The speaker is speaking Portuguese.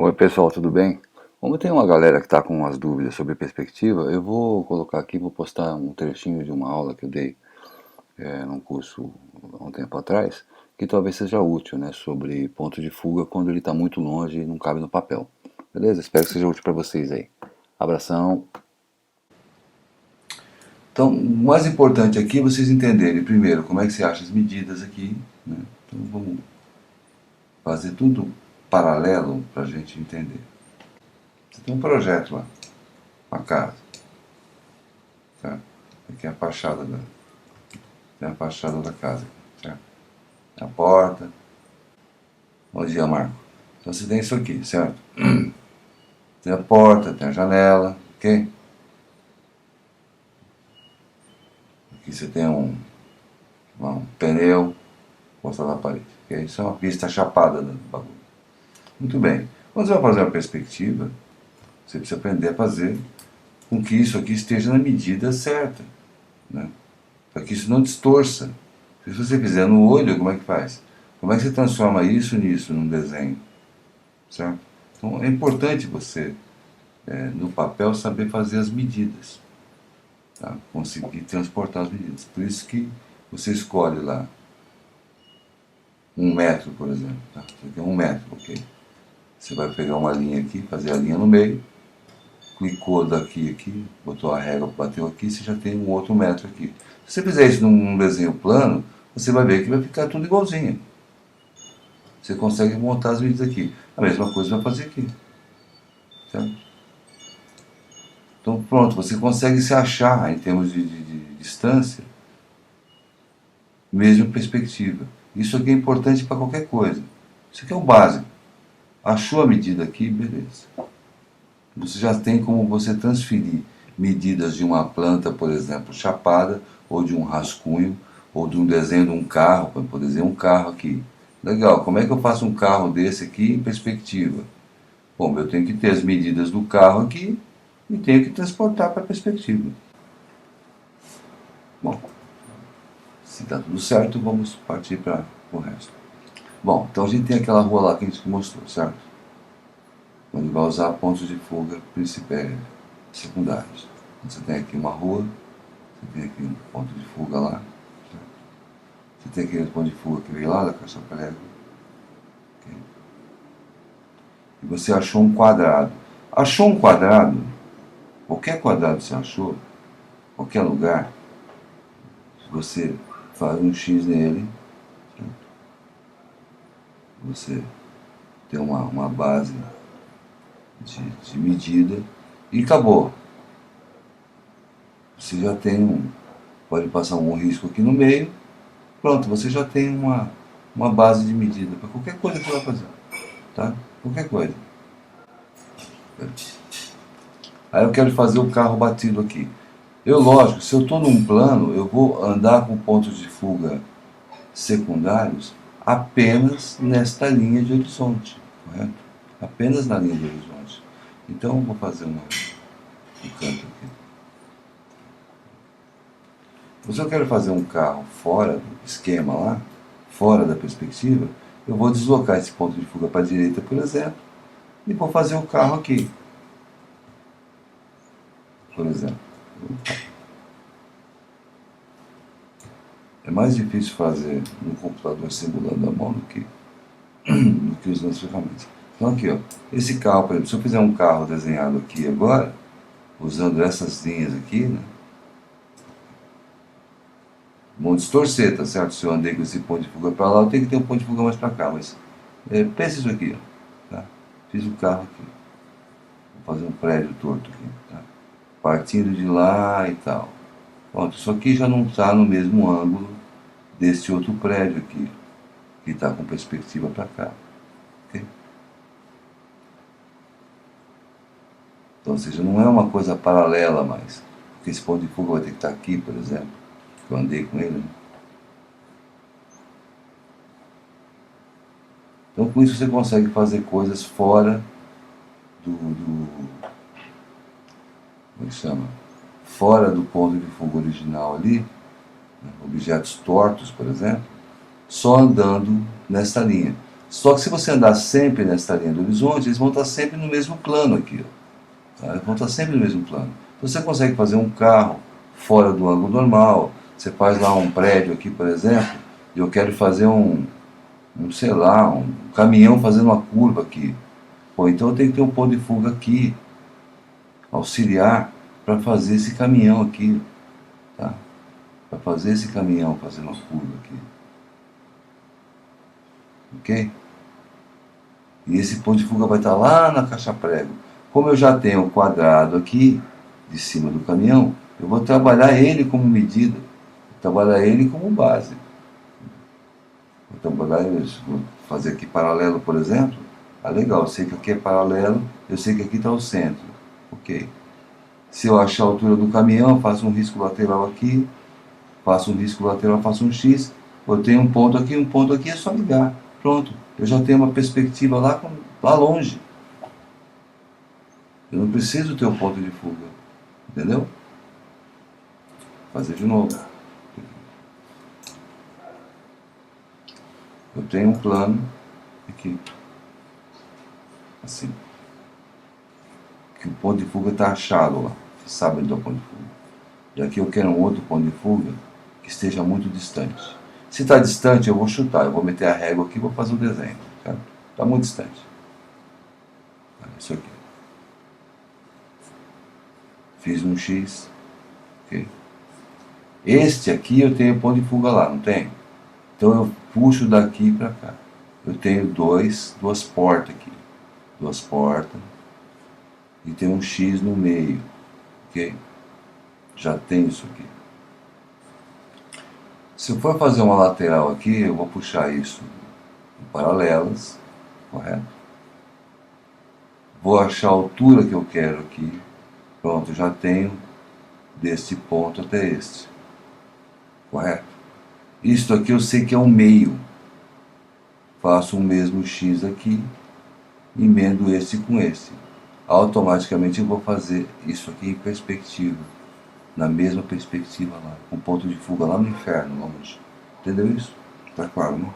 Oi pessoal, tudo bem? Como tem uma galera que está com umas dúvidas sobre perspectiva, eu vou colocar aqui, vou postar um trechinho de uma aula que eu dei num curso há um tempo atrás, que talvez seja útil, né, sobre ponto de fuga quando ele está muito longe e não cabe no papel. Beleza? Espero que seja útil para vocês aí. Abração. Então, o mais importante aqui é vocês entenderem primeiro como é que se acha as medidas aqui, né? Então vamos fazer tudo paralelo para a gente entender. Você tem um projeto lá, uma casa. Tá? Aqui é a fachada da casa, certo? A porta. Bom dia, Marco. Então você tem isso aqui, certo? Tem a porta, tem a janela, ok? Aqui você tem um pneu postado na parede, ok? Isso é uma vista chapada do bagulho. Muito bem. Quando você vai fazer uma perspectiva, você precisa aprender a fazer com que isso aqui esteja na medida certa, né? Para que isso não distorça. Se você fizer no olho, como é que faz? Como é que você transforma isso nisso, num desenho? Certo? Então é importante você, no papel, saber fazer as medidas. Tá? Conseguir transportar as medidas. Por isso que você escolhe lá 1 metro, por exemplo. Tá? Você tem 1 metro, ok? Você vai pegar uma linha aqui, fazer a linha no meio, clicou daqui aqui, botou a régua, bateu aqui, você já tem um outro metro aqui. Se você fizer isso num desenho plano, você vai ver que vai ficar tudo igualzinho. Você consegue montar as medidas aqui. A mesma coisa vai fazer aqui. Certo? Então pronto, você consegue se achar em termos de distância, mesmo em perspectiva. Isso aqui é importante para qualquer coisa. Isso aqui é o básico. Achou a medida aqui, beleza. Você já tem como você transferir medidas de uma planta, por exemplo, chapada, ou de um rascunho, ou de um desenho de um carro, para poder desenhar um carro aqui. Legal, como é que eu faço um carro desse aqui em perspectiva? Bom, eu tenho que ter as medidas do carro aqui e tenho que transportar para a perspectiva. Bom, se está tudo certo, vamos partir para o resto. Bom, então a gente tem aquela rua lá que a gente mostrou, certo? Onde vai usar pontos de fuga principais, secundários. Então, você tem aqui uma rua, você tem aqui um ponto de fuga lá, certo? Você tem aquele ponto de fuga que veio lá da Caixa Prego. Okay? E você achou um quadrado. Achou um quadrado, qualquer quadrado você achou, qualquer lugar, você faz um X nele, certo? Você tem uma base de medida e acabou. Você já tem pode passar um risco aqui no meio, pronto, você já tem uma base de medida para qualquer coisa que você vai fazer, tá? Qualquer coisa. Aí eu quero fazer o carro batido aqui. Lógico, se eu estou num plano, eu vou andar com pontos de fuga secundários apenas nesta linha de horizonte, correto? Apenas na linha de horizonte. Então eu vou fazer um canto aqui. Se eu quero fazer um carro fora do esquema lá, fora da perspectiva, eu vou deslocar esse ponto de fuga para a direita, por exemplo, e vou fazer o carro aqui. Por exemplo. É mais difícil fazer no computador simulando a mão do que usando as ferramentas. Então aqui, ó, esse carro, por exemplo, se eu fizer um carro desenhado aqui agora, usando essas linhas aqui, né? Vão distorcer, tá certo? Se eu andei com esse ponto de fuga para lá, eu tenho que ter um ponto de fuga mais para cá, mas pensa isso aqui, ó, tá? Fiz o carro aqui. Vou fazer um prédio torto aqui, tá? Partindo de lá e tal. Pronto, isso aqui já não está no mesmo ângulo desse outro prédio aqui, que está com perspectiva para cá. Okay? Então, ou seja, não é uma coisa paralela mais. Porque esse ponto de fuga vai ter que estar aqui, por exemplo, que eu andei com ele. Né? Então, com isso você consegue fazer coisas fora como é que chama? Fora do ponto de fuga original ali, né? Objetos tortos, por exemplo, só andando nessa linha. Só que se você andar sempre nessa linha do horizonte, eles vão estar sempre no mesmo plano aqui. Ó, tá? Eles vão estar sempre no mesmo plano. Então você consegue fazer um carro fora do ângulo normal. Você faz lá um prédio aqui, por exemplo, e eu quero fazer sei lá, um caminhão fazendo uma curva aqui. Pô, então eu tenho que ter um ponto de fuga aqui, auxiliar, para fazer esse caminhão aqui, tá? Para fazer esse caminhão fazendo uma curva aqui. Ok? E esse ponto de fuga vai estar lá na caixa prego. Como eu já tenho o quadrado aqui, de cima do caminhão, eu vou trabalhar ele como medida, vou trabalhar ele como base. Vou trabalhar isso, vou fazer aqui paralelo, por exemplo. Ah, legal, eu sei que aqui é paralelo, eu sei que aqui está o centro. Ok. Se eu achar a altura do caminhão, eu faço um risco lateral aqui, faço um risco lateral, faço um X, eu tenho um ponto aqui, é só ligar. Pronto, eu já tenho uma perspectiva lá longe. Eu não preciso ter um ponto de fuga. Entendeu? Vou fazer de novo. Eu tenho um plano aqui. Assim. Que o ponto de fuga está achado lá. Você sabe onde é o ponto de fuga. E aqui eu quero um outro ponto de fuga que esteja muito distante. Se está distante, eu vou chutar. Eu vou meter a régua aqui e vou fazer o desenho. Está muito distante. Isso aqui. Fiz um X. Okay. Este aqui eu tenho ponto de fuga lá, não tem? Então eu puxo daqui para cá. Eu tenho duas portas aqui. Duas portas. E tem um X no meio. Ok? Já tem isso aqui. Se eu for fazer uma lateral aqui, eu vou puxar isso em paralelas. Correto? Vou achar a altura que eu quero aqui. Pronto, já tenho deste ponto até este. Correto? Isto aqui eu sei que é um meio. Faço o mesmo X aqui, emendo este com este. Automaticamente eu vou fazer isso aqui em perspectiva. Na mesma perspectiva lá. Com ponto de fuga lá no inferno, longe. Entendeu isso? Tá claro, não?